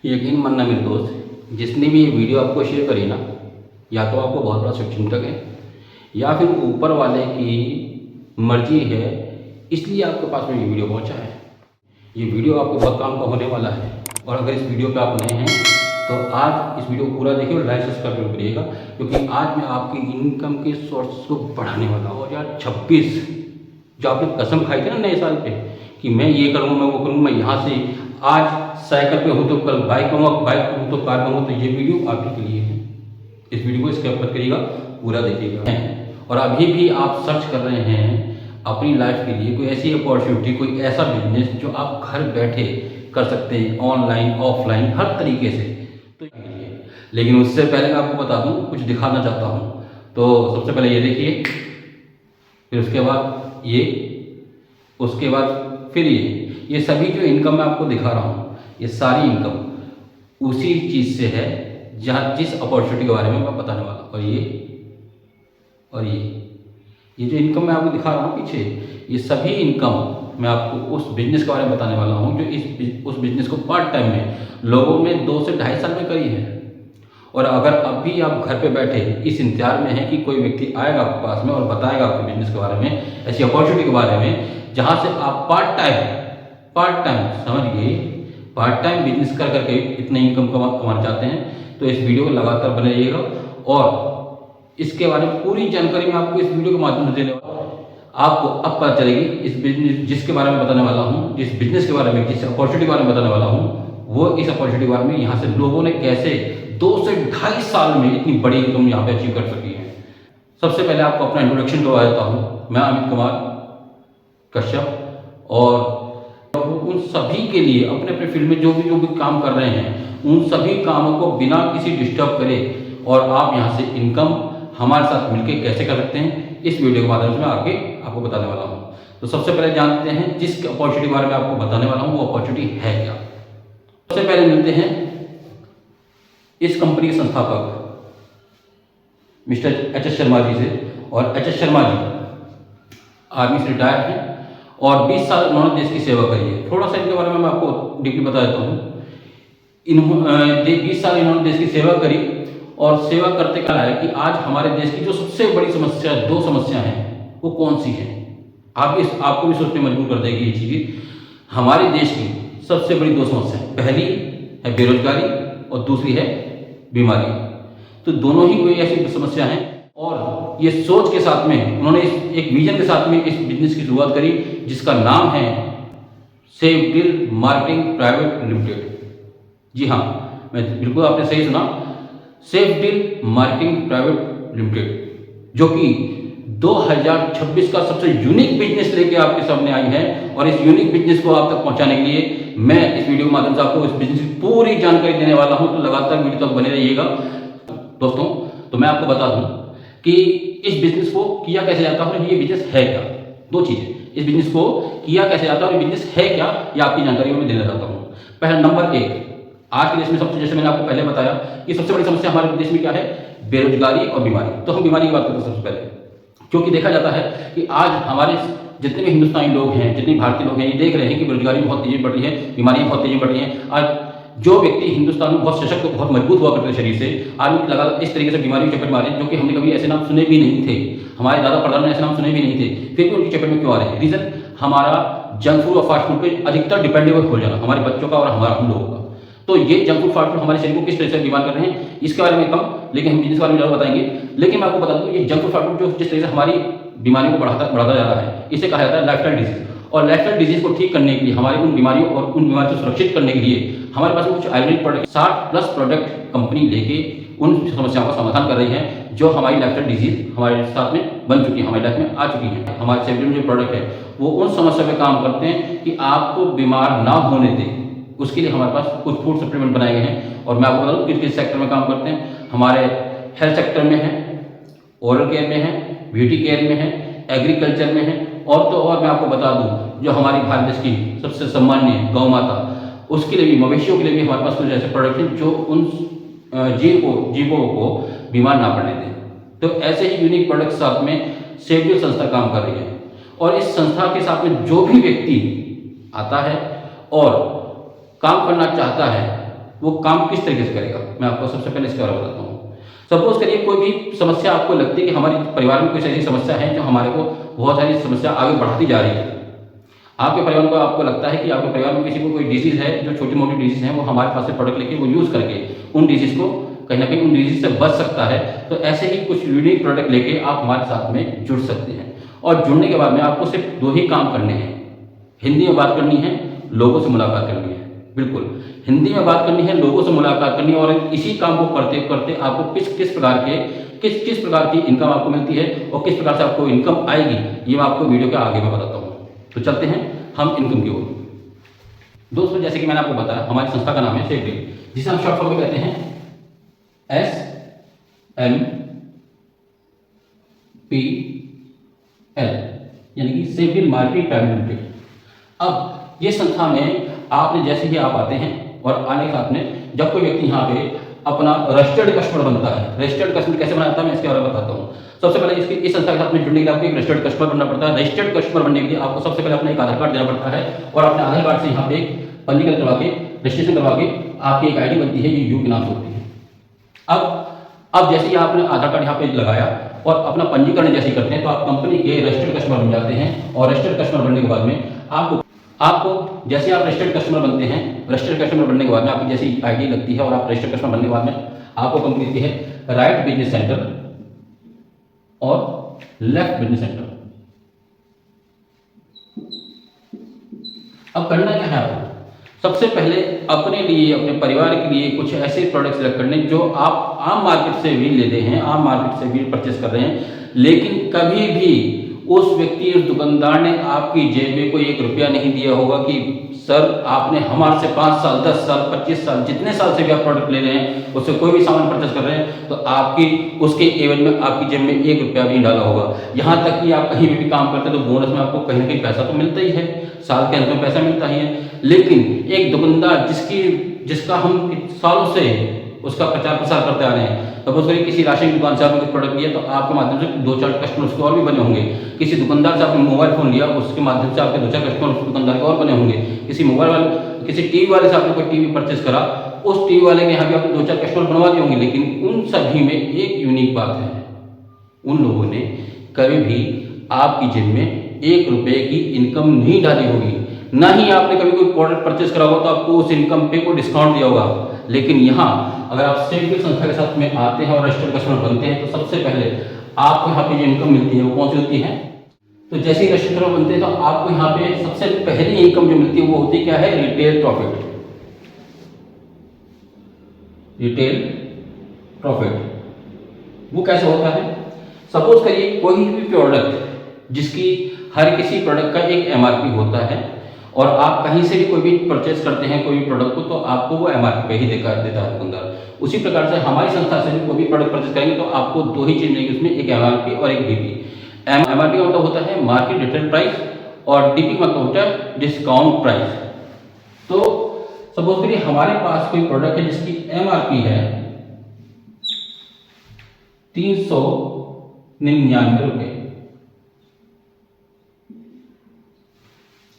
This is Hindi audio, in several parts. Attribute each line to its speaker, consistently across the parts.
Speaker 1: यकीन मानना मेरे दोस्त, जिसने भी ये वीडियो आपको शेयर करी ना, या तो आपको बहुत बड़ा शुभचिंतक है या फिर ऊपर वाले की मर्जी है, इसलिए आपके पास में ये वीडियो पहुंचा है। ये वीडियो आपको बहुत काम का होने वाला है। और अगर इस वीडियो पे आप नए हैं तो आज इस वीडियो को पूरा देखिए और लाइक सब्सक्राइब जरूर करिएगा, क्योंकि आज मैं आपकी इनकम के सोर्स को बढ़ाने वाला हूँ। 2026 जो आपने कसम खाई थी ना नए साल पे कि मैं ये करूँगा, मैं वो करूँगा, मैं यहाँ से आज साइकिल पे हूँ तो कल बाइक पाऊँगा, बाइक पे हूँ तो कार पाऊँगा, तो ये वीडियो आप ही के लिए है। इस वीडियो को स्किप मत करिएगा, पूरा देखिएगा। और अभी भी आप सर्च कर रहे हैं अपनी लाइफ के लिए कोई ऐसी अपॉर्चुनिटी, कोई ऐसा बिजनेस जो आप घर बैठे कर सकते हैं, ऑनलाइन ऑफलाइन हर तरीके से, तो लेकिन उससे पहले मैं आपको बता दूं, कुछ दिखाना चाहता हूं। तो सबसे पहले ये देखिए, फिर उसके बाद ये, उसके बाद फिर ये सभी जो इनकम मैं आपको दिखा रहा हूँ, ये सारी इनकम उसी चीज़ से है जहाँ जिस अपॉर्चुनिटी के बारे में मैं बताने वाला हूँ। और ये जो इनकम मैं आपको दिखा रहा हूँ पीछे, ये सभी इनकम मैं आपको उस बिजनेस के बारे में बताने वाला हूँ जो उस बिजनेस को पार्ट टाइम में लोगों ने 2 से 2.5 साल में करी है। और अगर अभी आप घर पे बैठे इस इंतजार में हैं कि कोई व्यक्ति आएगा आपके पास में और बताएगा आपके बिजनेस के बारे में, ऐसी अपॉर्चुनिटी के बारे में जहाँ से आप पार्ट टाइम समझिए, पार्ट टाइम बिजनेस कर करके इतने इनकम कमाना चाहते हैं, तो इस वीडियो को लगातार बने रहिएगा। और इसके बारे में पूरी जानकारी मैं आपको इस वीडियो के माध्यम से देने वाला हूँ। आपको अब पता चलेगी इस बिजनेस जिसके बारे में बताने वाला हूँ, जिस बिजनेस के बारे में, जिस अपॉर्चुनिटी के बारे में बताने वाला हूँ, वो इस अपॉर्चुनिटी के बारे में यहाँ से लोगों ने कैसे 2 से 2.5 साल में इतनी बड़ी इनकम यहाँ पे अचीव कर सकी है। सबसे पहले आपको अपना इंट्रोडक्शन करवा देता हूँ। मैं अमित कुमार कश्यप, और उन सभी के लिए अपने अपने फील्ड में जो भी काम कर रहे हैं, उन सभी कामों को बिना किसी डिस्टर्ब करे और आप यहाँ से इनकम हमारे साथ मिलकर कैसे कर सकते हैं, इस वीडियो के माध्यम से मैं आगे आपको बताने वाला हूँ। तो सबसे पहले जानते हैं जिस अपॉर्चुनिटी के बारे में आपको बताने वाला हूँ वो अपॉर्चुनिटी है क्या। सबसे पहले मिलते हैं इस कंपनी के संस्थापक mister H S Sharma ji से। और H S Sharma ji army से रिटायर हैं और 20 साल उन्होंने देश की सेवा करी है। थोड़ा सा इनके बारे में मैं आपको डीपली बता देता हूँ। 20 साल इन्होंने देश की सेवा करी और सेवा करते क्या है कि आज हमारे देश की जो सबसे बड़ी समस्या, 2 समस्या हैं, वो कौन सी है? आपको भी सोचने मजबूर कर देगी ये चीज़। हमारे देश की सबसे बड़ी 2 समस्याएं, पहली है बेरोजगारी और दूसरी है बीमारी। तो दोनों ही कोई ऐसी समस्या हैं और ये सोच के साथ में उन्होंने एक विजन के साथ में इस बिजनेस की शुरुआत करी, जिसका नाम है सेफडील मार्केटिंग प्राइवेट लिमिटेड। जी हाँ, मैं बिल्कुल आपने सही सुना, सेफडील मार्केटिंग प्राइवेट लिमिटेड, जो कि 2026 का सबसे यूनिक बिजनेस लेके आपके सामने आई है। और इस यूनिक बिजनेस को आप तक पहुंचाने के लिए मैं इस वीडियो के माध्यम से आपको इस बिजनेस की पूरी जानकारी देने वाला हूं, तो लगातार वीडियो तक बने रहिएगा दोस्तों। तो मैं आपको बता दूं कि इस बिजनेस को किया कैसे जाता है और ये बिजनेस है क्या। 2 चीजें, इस बिजनेस को किया कैसे जाता है और ये बिजनेस है क्या, ये आपकी जानकारी मैं देना चाहता हूँ। पहला नंबर 1, आज के देश में सबसे, जैसे मैंने आपको पहले बताया कि सबसे बड़ी समस्या हमारे देश में क्या है, बेरोजगारी और बीमारी। तो हम बीमारी की बात करते हैं सबसे पहले, क्योंकि देखा जाता है कि आज हमारे जितने भी हिंदुस्तानी लोग हैं, जितने भारतीय लोग हैं, ये देख रहे हैं कि बेरोजगारी बहुत तेजी बढ़ रही है, बीमारियां बहुत तेजी बढ़ रही हैं। आज जो व्यक्ति हिंदुस्तान में बहुत सशक्त, बहुत मजबूत हुआ करते शरीर से, आज लगातार इस तरीके से बीमारी की चपेट में आ रहे हैं, जो कि हमने कभी ऐसे नाम सुने भी नहीं थे, हमारे दादा परदादा ने ऐसे नाम सुने भी नहीं थे, फिर भी उनकी चपेट में क्यों आ रहे हैं? रीजन हमारा जंक फूड और फास्ट फूड पे अधिकतर डिपेंडेबल हो जाना, हमारे बच्चों का और हम लोगों का। तो ये जंक फूड फास्ट फूड हमारे शरीर को किस तरह से बीमार कर रहे हैं, इसके बारे में कम, लेकिन हम बिजनेस के बारे में जरूर बताएंगे। लेकिन मैं आपको बता दूं, ये जंक फूड फास्ट फूड जो जिस तरह से हमारी बीमारियों को बढ़ाता जा रहा है, इसे कहा जाता है लाइफस्टाइल डिजीज। और लाइफस्टाइल डिजीज को ठीक करने के लिए, हमारी उन बीमारियों और उन बीमारियों को सुरक्षित करने के लिए हमारे पास कुछ आयुर्वेदिक प्रोडक्ट, 60+ प्रोडक्ट कंपनी लेके उन समस्याओं का समाधान कर रही है, जो हमारी लाइफस्टाइल डिजीज हमारे साथ में बन चुकी है, हमारी लाइफ में आ चुकी है। हमारे सेफ्टी में जो प्रोडक्ट है वो उन समस्या पे काम करते हैं कि आपको बीमार ना होने दें। उसके लिए हमारे पास कुछ फूड सप्लीमेंट बनाए गए हैं और मैं आपको बता दूं किस किस सेक्टर में काम करते हैं। हमारे हेल्थ सेक्टर में है, ओरल केयर में है, ब्यूटी केयर में है, एग्रीकल्चर में है, और तो और मैं आपको बता दूं जो हमारी भारत देश की सबसे सम्माननीय गौ माता, उसके लिए भी, मवेशियों के लिए भी हमारे पास कुछ ऐसे प्रोडक्ट हैं जो उन जीवों को बीमार ना पड़ने दें। तो ऐसे ही यूनिक प्रोडक्ट साथ में सेफडील संस्था काम कर रही है। और इस संस्था के साथ में जो भी व्यक्ति आता है और काम करना चाहता है, वो काम किस तरीके से करेगा। मैं आपको सबसे पहले इसके बारे में बताता हूँ। सपोज करिए कोई भी समस्या आपको लगती है कि हमारे परिवार में कुछ ऐसी समस्या है जो हमारे को बहुत सारी समस्या आगे बढ़ाती जा रही है। आपके परिवार को आपको लगता है कि आपके परिवार में किसी को कोई डिजीज़ है, जो छोटी मोटी डिजीज़ है वो हमारे पास से प्रोडक्ट लेके वो यूज़ करके उन डिजीज़ को कहीं ना कहीं उन डिजीज़ से बच सकता है। तो ऐसे ही कुछ यूनिक प्रोडक्ट लेके आप हमारे साथ में जुड़ सकते हैं। और जुड़ने के बाद में आपको सिर्फ 2 ही काम करने हैं। हिंदी में बात करनी है, लोगों से मुलाकात करनी है। बिल्कुल हिंदी में बात करनी है, लोगों से मुलाकात करनी है। और इसी काम को करते करते आपको किस प्रकार की इनकम आपको मिलती है और किस प्रकार से आपको इनकम आएगी, ये मैं आपको वीडियो के आगे में बताता हूँ। तो चलते हैं हम इनकम की ओर। दोस्तों जैसे कि मैंने आपको बताया, हमारी संस्था का नाम है सेफडील, जिसे हम शॉर्ट फॉर्म में कहते हैं SMPL, यानी कि सेफडील मार्केटिंग प्राइवेट लिमिटेड। अब ये संस्था में आपने जैसे ही आप आते हैं और आने के साथ में जब कोई व्यक्ति यहाँ पे अपना रजिस्टर्ड कस्टमर बनता है, रजिस्टर्ड कस्टमर कैसे बनाता है मैं इसके बारे में बताता हूँ। सबसे पहले इस संस्था के साथ में जुड़ने के लिए आपको एक रजिस्टर्ड कस्टमर बनना पड़ता है। रजिस्टर्ड कस्टमर बनने के लिए आपको सबसे पहले अपना एक आधार कार्ड देना पड़ता है और अपने आधार कार्ड से यहाँ पे पंजीकरण करवा के, रजिस्ट्रेशन करवा के आपकी एक आईडी बनती है, ये यू के नाम से होती है। अब जैसे ही आपने आधार कार्ड यहाँ पे लगाया और अपना पंजीकरण जैसे ही करते हैं तो आप कंपनी के रजिस्टर्ड कस्टमर बन जाते हैं। और रजिस्टर्ड कस्टमर बनने के बाद में आपको जैसे आप रजिस्टर्ड कस्टमर बनते हैं, रजिस्टर्ड कस्टमर बनने के बाद में आपकी जैसी आईडी लगती है और आप रजिस्टर्ड कस्टमर बनने के बाद में आपको कंपनी देती है राइट बिजनेस सेंटर और लेफ्ट बिजनेस सेंटर। अब करना क्या है आपको, सबसे पहले अपने लिए, अपने परिवार के लिए कुछ ऐसे प्रोडक्ट सेलेक्ट करने जो आप आम मार्केट से भी लेते हैं, आम मार्केट से भी परचेस कर रहे हैं, लेकिन कभी भी उस व्यक्ति, उस दुकानदार ने आपकी जेब में कोई 1 रुपया नहीं दिया होगा कि सर आपने हमारे से 5 साल, 10 साल, 25 साल, जितने साल से भी आप प्रोडक्ट ले रहे हैं, उससे कोई भी सामान परचेस कर रहे हैं, तो आपकी उसके एवज में आपकी जेब में 1 रुपया भी नहीं डाला होगा। यहाँ तक कि आप कहीं भी काम करते हैं तो बोनस में आपको कहीं ना कहीं पैसा तो मिलता ही है, साल के अंत में पैसा मिलता ही है। लेकिन एक दुकानदार जिसका हम सालों से उसका प्रचार प्रसार करते आ रहे हैं, सपोज करिए किसी राशन की दुकान से आपने कुछ प्रोडक्ट लिया तो आपके माध्यम से 2-4 कस्टमर उसके और भी बने होंगे। किसी दुकानदार से आपने मोबाइल फोन लिया, उसके माध्यम से आपके 2-4 कस्टमर उस दुकानदार के और बने होंगे। किसी टीवी वाले से आपने कोई टीवी परचेस करा, उस टीवी वाले के यहाँ भी आपने 2-4 कस्टमर बनवा दिए होंगे। लेकिन उन सभी में एक यूनिक बात है, उन लोगों ने कभी भी आपकी जेब में 1 रुपये की इनकम नहीं डाली होगी, ना ही आपने कभी कोई प्रोडक्ट परचेस करा होगा तो आपको उस इनकम पे कोई डिस्काउंट दिया होगा। लेकिन यहाँ अगर आप सेफडील संस्था के साथ में आते हैं और रजिस्टर्ड कस्टमर बनते हैं तो सबसे पहले आपको यहाँ पे जो इनकम मिलती है वो कौन सी होती है। तो जैसे ही रजिस्टर्ड कस्टमर बनते हैं तो आपको यहाँ पे सबसे पहली इनकम जो मिलती है वो होती है क्या है, रिटेल प्रॉफिट। रिटेल प्रॉफिट वो कैसे होता है, सपोज करिए कोई भी प्रोडक्ट जिसकी हर किसी प्रोडक्ट का एक एमआरपी होता है और आप कहीं से भी कोई भी परचेस करते हैं कोई भी प्रोडक्ट को तो आपको वो एमआरपी पे ही देता है दुकानदार। उसी प्रकार से हमारी संस्था से भी कोई भी प्रोडक्ट परचेस करेंगे तो आपको 2 ही चीज मिलेगी उसमें, एक एमआरपी और एक डीपी। एमआरपी का मतलब होता है मार्केट रिटेल प्राइस और डीपी का मतलब होता है डिस्काउंट प्राइस। तो सपोज करिए हमारे पास कोई प्रोडक्ट है जिसकी एमआरपी है 399 रुपये।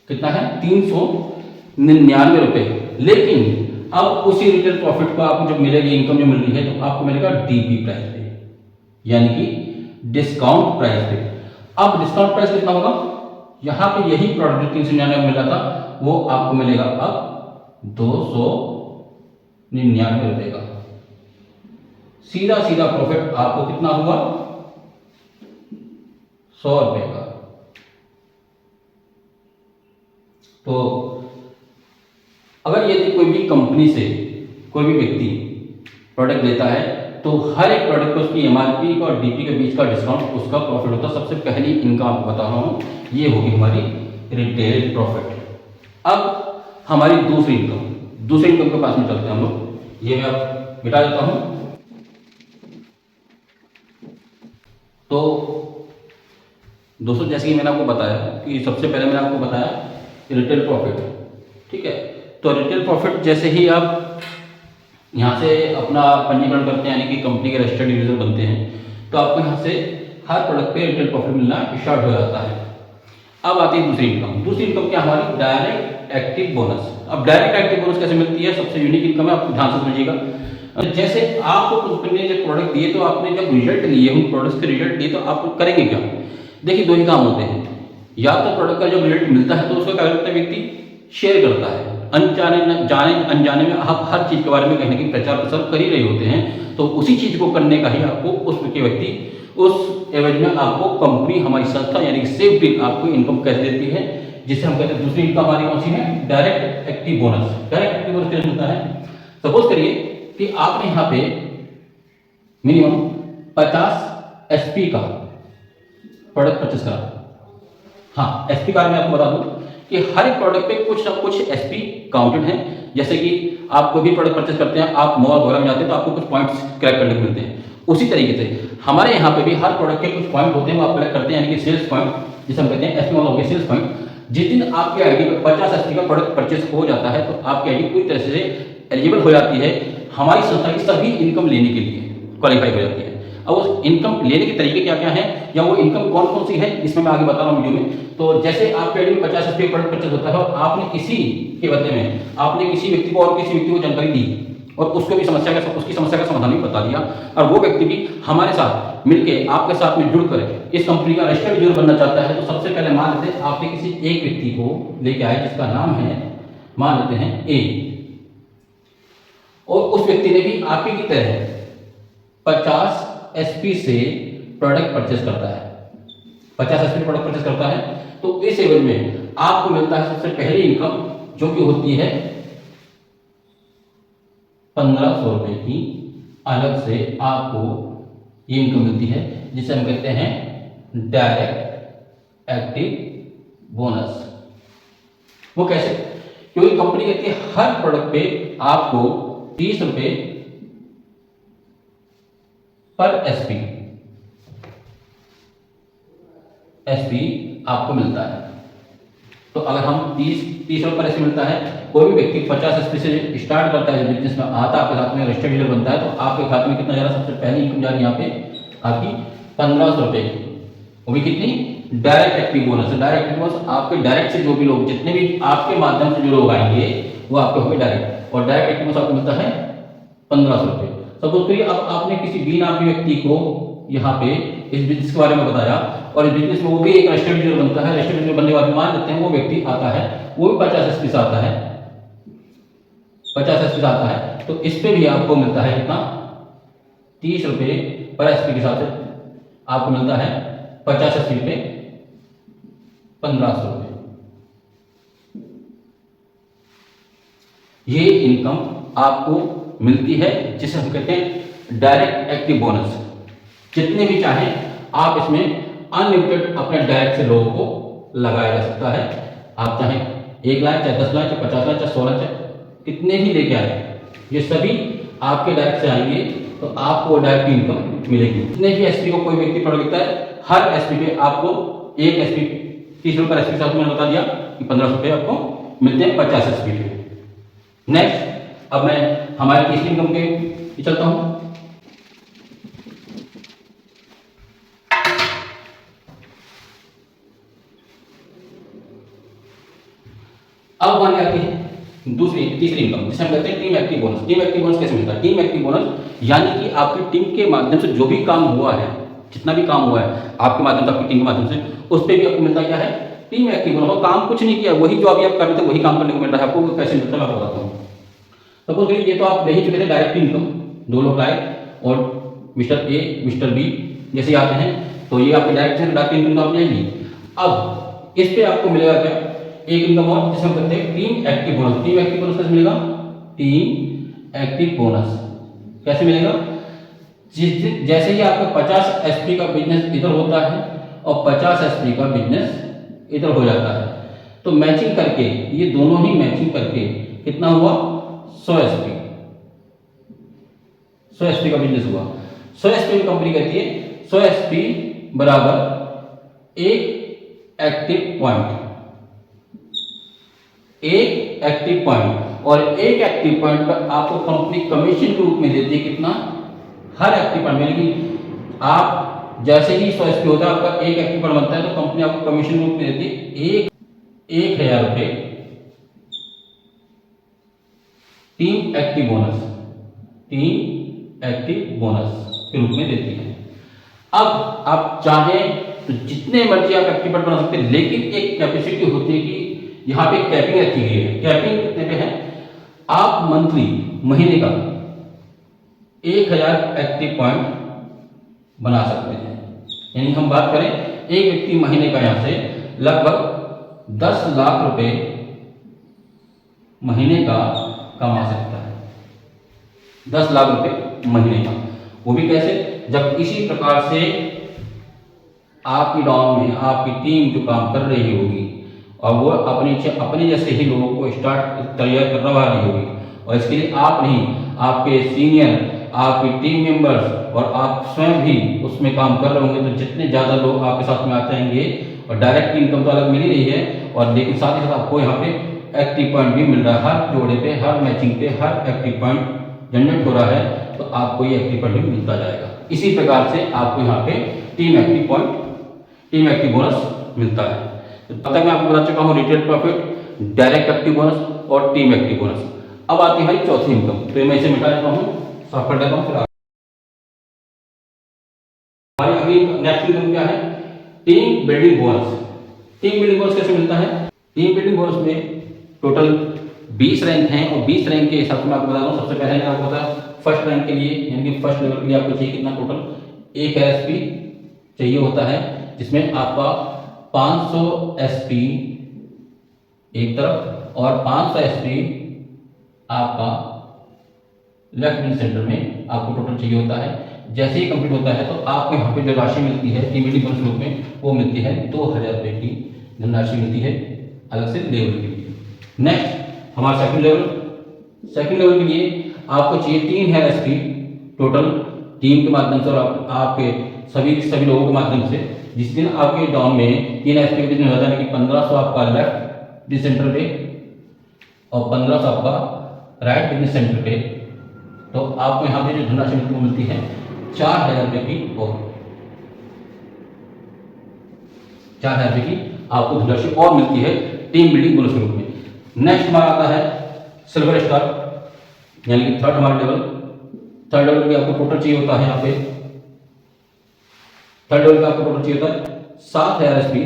Speaker 1: कितना है, 399 रुपये। लेकिन अब उसी रिटेल प्रॉफिट को आपको जब मिलेगी, इनकम जो मिल रही है, तो आपको मिलेगा डीपी प्राइस पे, यानी कि डिस्काउंट प्राइस पे। अब डिस्काउंट प्राइस कितना होगा, यहां पे यही प्रोडक्ट 399 मिला था वो आपको मिलेगा अब 299 रुपये का। सीधा सीधा प्रॉफिट आपको कितना हुआ, 100 रुपये का। तो अगर यदि कोई भी कंपनी से कोई भी व्यक्ति प्रोडक्ट लेता है तो हर एक प्रोडक्ट को उसकी एमआरपी और डीपी के बीच का डिस्काउंट उसका प्रॉफिट होता है। सबसे पहली इनकम आपको बता रहा हूं, ये होगी हमारी रिटेल प्रॉफिट। अब हमारी दूसरी इनकम के पास में चलते हैं हम लोग, ये मैं अब मिटा देता हूं। तो दोस्तों जैसे कि मैंने आपको बताया कि सबसे पहले मैंने आपको बताया रिटेल प्रॉफिट, ठीक है। तो रिटेल प्रॉफिट जैसे ही आप यहाँ से अपना पंजीकरण करते हैं, यानी कि कंपनी के रजिस्टर्ड यूजर बनते हैं, तो आपको यहाँ से हर प्रोडक्ट पे रिटेल प्रॉफिट मिलना स्टार्ट हो जाता है। अब आती है दूसरी इनकम। दूसरी इनकम क्या हमारी, डायरेक्ट एक्टिव बोनस। अब डायरेक्ट एक्टिव बोनस कैसे मिलती है, सबसे यूनिक इनकम है, आप ध्यान से समझिएगा। जैसे आपको कंपनी ने जब प्रोडक्ट दिए तो आपने जब रिजल्ट लिए, उन प्रोडक्ट्स के रिजल्ट दिए, तो आप करेंगे क्या? देखिए, दो ही काम होते हैं। या तो प्रोडक्ट का जब रिजल्ट मिलता है तो उसका क्या करता है व्यक्ति, शेयर करता है। जाने अनजाने में आप हर चीज के बारे में कहीं ना कहीं प्रचार प्रसार कर ही रहे होते हैं, तो उसी चीज को करने का ही आपको उसके व्यक्ति उस एवज में आपको कंपनी, हमारी संस्था यानी कि सेफ्टी आपको इनकम कैसे देती है, जिसे हम कहते हैं दूसरी इनकम हमारी कौन सी है, direct active bonus. Direct active bonus कैसे मिलता है? सपोज करिए कि आपने यहाँ पे मिनिमम 50 एसपी का प्रोडक्ट परचेस करा। हाँ, एसपी का मैं आपको बता दूं कि हर एक प्रोडक्ट पे कुछ ना कुछ एसपी काउंटेड है। जैसे कि आप कोई भी प्रोडक्ट परचेस करते हैं, आप मॉल वगैरह में जाते हैं तो आपको कुछ पॉइंट्स क्रैक करने को मिलते हैं। उसी तरीके से हमारे यहाँ पे भी हर प्रोडक्ट के कुछ पॉइंट होते हैं, वो आप कलेक्ट करते हैं, यानी कि सेल्स पॉइंट जिसे हम कहते हैं। एसपी मतलब हो गया सेल्स पॉइंट। जिस दिन आपकी आईडी पर 50 एसपी का प्रोडक्ट परचेस हो जाता है तो आपकी आईडी पूरी तरह से एलिजिबल हो जाती है हमारी संस्था की सभी इनकम लेने के लिए, क्वालिफाई हो जाती है। अब उस इनकम लेने के तरीके क्या क्या हैं, या वो इनकम कौन कौन सी है, इसमें मैं आगे बता रहा हूँ वीडियो में। तो जैसे आपके आईडी में 50 एसपी प्रोडक्ट परचेस होता है और आपने किसी के बदले में आपने किसी व्यक्ति को और किसी व्यक्ति को जानकारी दी और उसको भी उसकी समस्या का समाधान भी बता दिया, और वो व्यक्ति भी हमारे साथ मिलके आपके साथ में जुड़कर इस कंपनी का रजिस्टर्ड यूजर बनना चाहता है, तो सबसे पहले मान लेते हैं आपने किसी एक व्यक्ति को लेके आए जिसका नाम है, मान लेते हैं ए, और उस व्यक्ति ने भी आप ही की तरह 50 एसपी से प्रोडक्ट परचेस करता है, 50 एसपी प्रोडक्ट परचेस करता है, तो इस एवज में आपको मिलता है सबसे पहली इनकम, जो कि होती है 1500 रुपए की अलग से आपको ये इनकम मिलती है, जिसे हम कहते हैं डायरेक्ट एक्टिव बोनस। वो कैसे? क्योंकि कंपनी कहती है हर प्रोडक्ट पे आपको 30 रुपए पर एसपी आपको मिलता है। तो अगर हम 30 रुपए पर एसपी मिलता है, कोई भी व्यक्ति 50 एसपी से स्टार्ट करता है, बिजनेस में आता है, आपके साथ में रजिस्टर्ड डीलर बनता है, तो आपके खाते में कितना जा रहा है? सबसे पहली इनकम जा रही है यहाँ पे आपकी 1500 रुपए की, वो भी कितनी? Direct active bonus. Direct active bonus आपके डायरेक्ट से जो भी लोग, जितने भी आपके माध्यम से जो लोग आएंगे वो आपके होंगे डायरेक्ट, और डायरेक्ट एक्टिव बोनस आपको मिलता है 1500 रुपए। सपोज करिए अब आपने किसी बी नाम के व्यक्ति को यहाँ पे इस बिजनेस के बारे में बताया, और इस बिजनेस में वो भी एक रजिस्टर्ड यूजर बनता है। रजिस्टर्ड यूजर बनने के बाद मान लेते हैं वो व्यक्ति आता है, वो भी 50 एसपी से आता है, 50 एसपी से आता है, तो इस पे भी आपको मिलता है कितना? 30 रुपए पर एसपी के साथ आपको मिलता है 50 एसपी पे 1500 रुपए। ये इनकम आपको मिलती है जिसे हम कहते हैं डायरेक्ट एक्टिव बोनस। जितने भी चाहें आप इसमें अनलिमिटेड अपने डायरेक्ट से लोगों को लगाया जा सकता है। आप चाहे 1 लाख, चाहे 10 लाख, चाहे 50 लाख, चाहे 100 लाख, चाहे कितने भी लेके आए, ये सभी आपके डायरेक्ट से आएंगे, तो आपको डायरेक्ट इनकम मिलेगी। जितने भी एसपी को कोई व्यक्ति प्रोडक्ट देता है, हर एसपी पे आपको एक एसपी 30 रुपये एसपी साथ मैंने बता दिया कि 1500 रुपये आपको मिलते हैं 50 एसपी पे। नेक्स्ट, अब मैं हमारे तीसरी इनकम के चलता हूं। अब मान आती है तीसरी इनकम, जिसे हम कहते हैं team active bonus. Team active bonus कैसे मिलता है? टीम एक्टिव बोनस यानी कि आपकी टीम के माध्यम से जो भी काम हुआ है, जितना भी काम हुआ है आपके माध्यम से, आपकी टीम के माध्यम से, उस पर भी आपको मिलता क्या है? Team active bonus. काम कुछ नहीं किया, वही जो अभी आप कर रहे थे वही काम करने को मिल रहा है आपको। कैसे मिलता है मैं बताता हूँ। सपोज करिए ये तो आप ले ही चुके थे डायरेक्ट इनकम, 2 लोग आए और मिस्टर ए मिस्टर बी जैसे आते हैं, तो ये आपके डायरेक्ट इनकम आप लेंगे। अब इस पे आपको मिलेगा क्या? एक इनकम और, जिसे हम कहते हैं team active bonus. Team active bonus कैसे मिलेगा? टीम एक्टिव बोनस कैसे मिलेगा? जैसे ही आपका 50 एसपी का बिजनेस इधर होता है और 50 एसपी का बिजनेस इधर हो जाता है, तो मैचिंग करके ये दोनों ही मैचिंग करके कितना हुआ? 100 एसपी। 100 एसपी का बिजनेस हुआ। 100 एसपी की कंपनी कहती है 100 एसपी बराबर एक एक्टिव पॉइंट। एक एक्टिव पॉइंट, और एक एक्टिव पॉइंट पर आपको कंपनी कमीशन के रूप में देती है कितना? हर एक्टिव पॉइंट में। लेकिन आप जैसे ही 100 एसपी होता है आपका एक एक्टिव पॉइंट बनता है तो कंपनी आपको कमीशन रूप में देती है 1,000 रुपये team active bonus, team active bonus के रूप में देती है। अब आप चाहें तो जितने मर्जी आप एक्टिव पॉइंट बना सकते हैं, लेकिन एक कैपेसिटी होती है कि यहाँ पे कैपिंग रखी गई है। कैपिंग कितने पे है? आप मंथली महीने का 1,000 एक्टिव पॉइंट बना सकते हैं। यानी हम बात करें एक व्यक्ति महीने का यहाँ से लगभग 10 लाख रुपए महीने का कमा सकता है। 10 लाख रुपए महीने का, वो भी कैसे? जब इसी प्रकार से आपकी डाउन में आपकी टीम जो काम कर रही होगी और वो अपने जैसे ही लोगों को स्टार्ट तैयार करवा रही होगी, और इसके लिए आप नहीं, आपके सीनियर, आपकी टीम मेंबर्स और आप स्वयं भी उसमें काम कर रहे होंगे, तो जितने ज़्यादा लोग आपके साथ में आते रहेंगे, और डायरेक्ट इनकम तो अलग मिल ही रही है, और लेकिन साथ ही साथ आपको यहाँ पे एक्टिव पॉइंट भी मिल रहा है। हर जोड़े पे, हर मैचिंग पे, हर एक्टिव पॉइंट जनरेट हो रहा है, तो आपको ये एक्टिव पॉइंट भी मिलता जाएगा। इसी प्रकार से आपको यहाँ पे team active point, team active bonus मिलता है। तो तब तक मैं आपको बता चुका हूँ retail profit, direct active bonus और टीम एक्टिव बोनस। अब आती है हमारी चौथी इनकम, तो मैं इसे मिटा देता हूँ, साफ कर देता हूँ। फिर हमारी अगली नेक्स्ट इनकम क्या है? Team building bonus. Team building bonus कैसे मिलता है? टीम बिल्डिंग बोनस में टोटल 20 रैंक हैं, और 20 रैंक के हिसाब से मैं आपको बता दूं। सबसे पहले आपको पता है फर्स्ट रैंक के लिए, यानी कि फर्स्ट लेवल के लिए आपको चाहिए कितना? टोटल 1 एसपी चाहिए होता है, जिसमें आपका 500 एसपी एक तरफ और 500 एसपी आपका लेफ्ट मिड सेंटर में आपको टोटल चाहिए होता है। जैसे ही कंप्लीट होता है तो आपको यहाँ पे जो राशि मिलती है टीम बिल्डिंग बोनस रूप में, वो मिलती है 2,000 रुपये की धनराशि मिलती है अलग से लेवल के लिए। नेक्स्ट हमारा सेकंड लेवल। सेकंड लेवल के लिए आपको चाहिए 3,000 एसपी टोटल टीम के माध्यम से और आपके सभी लोगों के माध्यम से। जिस दिन आपके डाउन में 3 एसपी के दिन हो जाता है कि 1500 आपका लेफ्ट बिजनेस सेंटर पे और 1500 आपका राइट बिजनेस सेंटर पे, तो आपको यहाँ पे जो धनराशि मिलती है 4,000 रुपये की, और 4,000 रुपये की आपको धनराशि और मिलती है टीम बिल्डिंग बोनस के रूप में। नेक्स्ट हमारा आता है सिल्वर स्टार, यानी कि थर्ड हमारा लेवल। थर्ड लेवल पे आपको टोटल चाहिए होता है, यहाँ पे थर्ड लेवल पे आपको टोटल चाहिए होता है 7,000 एसपी,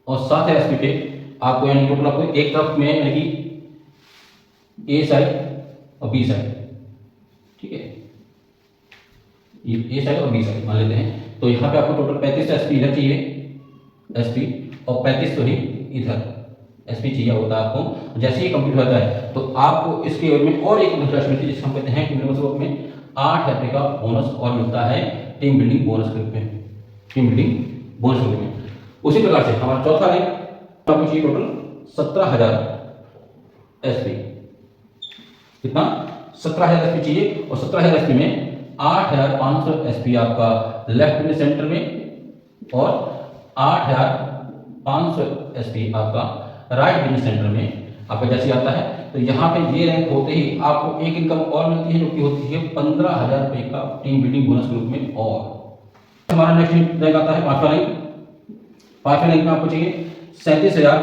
Speaker 1: और 7,000 एसपी पे आपको यानी टोटल आपको एक तरफ में यानी कि ए साइड और बी साइड, ठीक है, ये ए साइड और बी साइड मान लेते हैं। तो यहाँ पे आपको टोटल 35 एसपी इधर चाहिए एसपी, और 35 तो ही इधर एसपी चाहिए होता है आपको। जैसे ही कंप्लीट होता है तो आपको इसके एवज में और एक धनराशि मिलती है, जिसे हम कहते हैं टीम बिल्डिंग बोनस में 8,000 रुपये का बोनस और मिलता है टीम बिल्डिंग बोनस के रूप में, टीम बिल्डिंग बोनस के रूप में। उसी प्रकार से हमारा चौथा रैंक आपको चाहिए टोटल 17,000 एसपी। कितना? 17,000 एसपी चाहिए, और 17,000 एसपी में 8,500 एसपी आपका लेफ्ट बिजनेस सेंटर में और 8,500 एसपी आपका राइट बिजनेस सेंटर में आपका जैसे आता है। तो यहाँ पे ये रैंक होते ही आपको एक इनकम और मिलती है, जो कि होती है 15,000 रुपये का टीम बिल्डिंग बोनस के रूप में। और हमारा नेक्स्ट रैंक आता है पांचवा रैंक। पांचवा रैंक में आपको चाहिए 37,000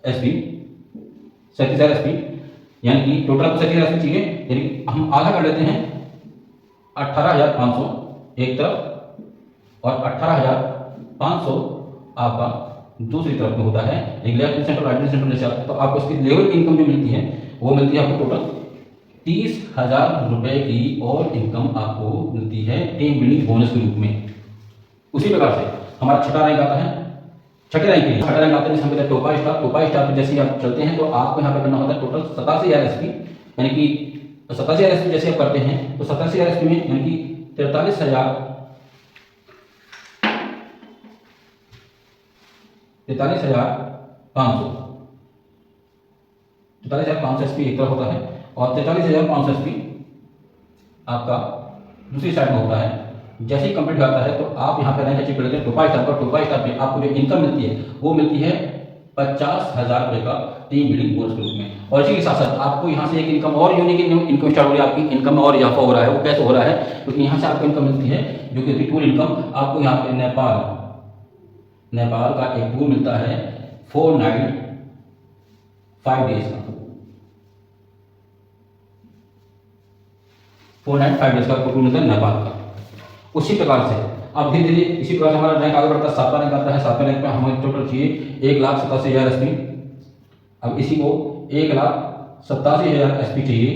Speaker 1: एसपी, 37,000 एसपी, यानी कि टोटल आपको 37,000 एसपी चाहिए, यानी हम आधा कर लेते हैं 18,500 एक तरफ और 18,500 आपका दूसरी तरफ में होता है। एक लेफ्ट सेंटर राइट सेंटर जैसे आता है, तो आपको इसकी लेवल की इनकम जो मिलती है वो मिलती है आपको टोटल 30,000 रुपये की और इनकम आपको मिलती है टीम बिल्डिंग बोनस के रूप में। उसी प्रकार से हमारा छठा रैंक आता है। छठे रैंक के लिए छठा रैंक आता है जिसे हम कहते हैं टोपा स्टार। टोपा स्टार पे जैसे आप चलते हैं तो आपको यहाँ पे करना होता है टोटल 87,000 एसपी, यानी कि 87,000 एसपी जैसे आप करते हैं तो 87,000 एसपी में यानी कि 43,500 एसपी एक तरफ होता है और 43,500 एसपी आपका दूसरी साइड में होता है। जैसे ही कंप्लीट होता है तो आप यहाँ पे रैंक अचीव कर लेते हैं टोपा स्टार पर। टोपा स्टार पे आपको जो इनकम मिलती है वो मिलती है 50,000 रुपये का टीम बिल्डिंग बोनस के रूप में। और इसी के साथ साथ आपको यहाँ से एक इनकम और यूनिक इनकम स्टार्ट हो रही है, आपकी इनकम में और इजाफा हो रहा है। वो कैसे हो रहा है? क्योंकि यहाँ से आपको इनकम मिलती है जो कि टूर इनकम आपको यहाँ पे नेपाल का एक टूर मिलता है 4 नाइट 5 डेज का, 4 नाइट 5 डेज का टूर मिलता है नेपाल का। उसी प्रकार से अब धीरे धीरे इसी प्रकार से हमारा रैंक आगे बढ़ता है, 7वां रैंक आता है। 7वें रैंक में हमें टोटल चाहिए 1,87,000 SP। अब इसी को 1,87,000 SP चाहिए,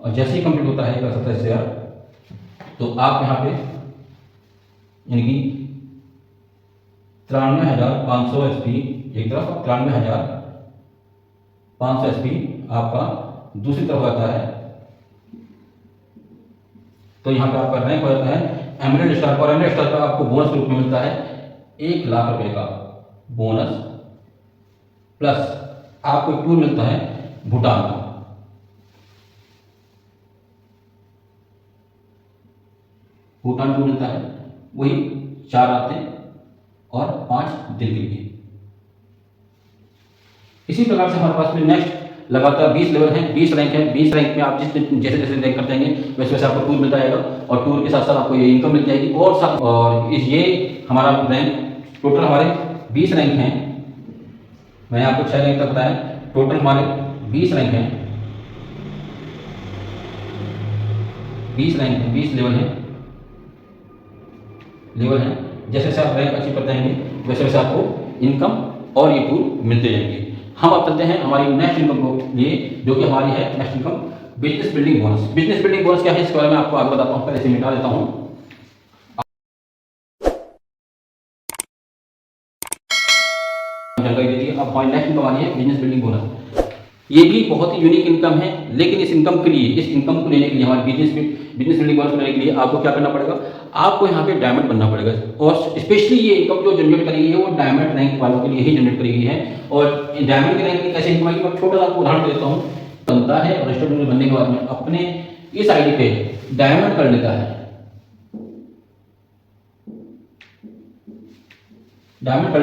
Speaker 1: और जैसे ही कंप्लीट होता है 1,87,000 तो आप यहाँ पे यानी कि 93,500 SP एक तरफ, 93,500 SP आपका दूसरी तरफ आता है। तो यहाँ पे आपका रैंक हो जाता है एमरेल्ड स्टार, और एमरेल्ड स्टार का आपको बोनस के रूप में मिलता है 1,00,000 रुपए का बोनस, प्लस आपको एक टूर मिलता है भूटान का। भूटान टूर मिलता है वही 4 रातें और 5 दिन के लिए। इसी प्रकार से हमारे पास में नेक्स्ट लगातार 20 लेवल हैं, 20 रैंक है। 20 रैंक में आप जैसे जैसे रैंक करते जाएंगे वैसे वैसे आपको टूर मिलता जाएगा, और टूर के साथ साथ आपको ये इनकम मिल जाएगी। और ये हमारा रैंक टोटल हमारे 20 रैंक हैं। मैंने आपको 6 रैंक तक बताया, टोटल हमारे 20 रैंक हैं, 20 रैंक हैं, 20 लेवल हैं। जैसे जैसे आप रैंक अचीव करते जाएंगे वैसे वैसे आपको इनकम और ये टूर मिलते जाएंगे। हम अब चलते हैं हमारी नेक्स्ट इनकम को लिए, जो कि हमारी है next income business building bonus. Business building bonus क्या है इसके बारे में आपको आगे बताता हूँ, पहले से मिटा देता हूँ। जानकारी दे दी। अब हमारी नेक्स्ट इनकम आ रही है बिजनेस बिल्डिंग बोनस। ये भी बहुत ही यूनिक इनकम है, लेकिन इस इनकम के लिए, इस इनकम को लेने के लिए, हमारे बिजनेस बिल्डिंग बोनस को लेने के लिए आपको क्या करना पड़ेगा? आपको यहाँ पे डायमंड बनना पड़ेगा। और स्पेशली ये इनकम जो जनरेट करी है वो डायमंड रैंक वालों के लिए ही जनरेट करी गई है। और डायमंड के रैंक की कैसे इनकम आएगी, मैं छोटा सा आपको उदाहरण देता हूँ। बनता है और रजिस्टर्ड बनने के बाद में अपने इस आईडी पे डायमंड कर लेता है, डायमंड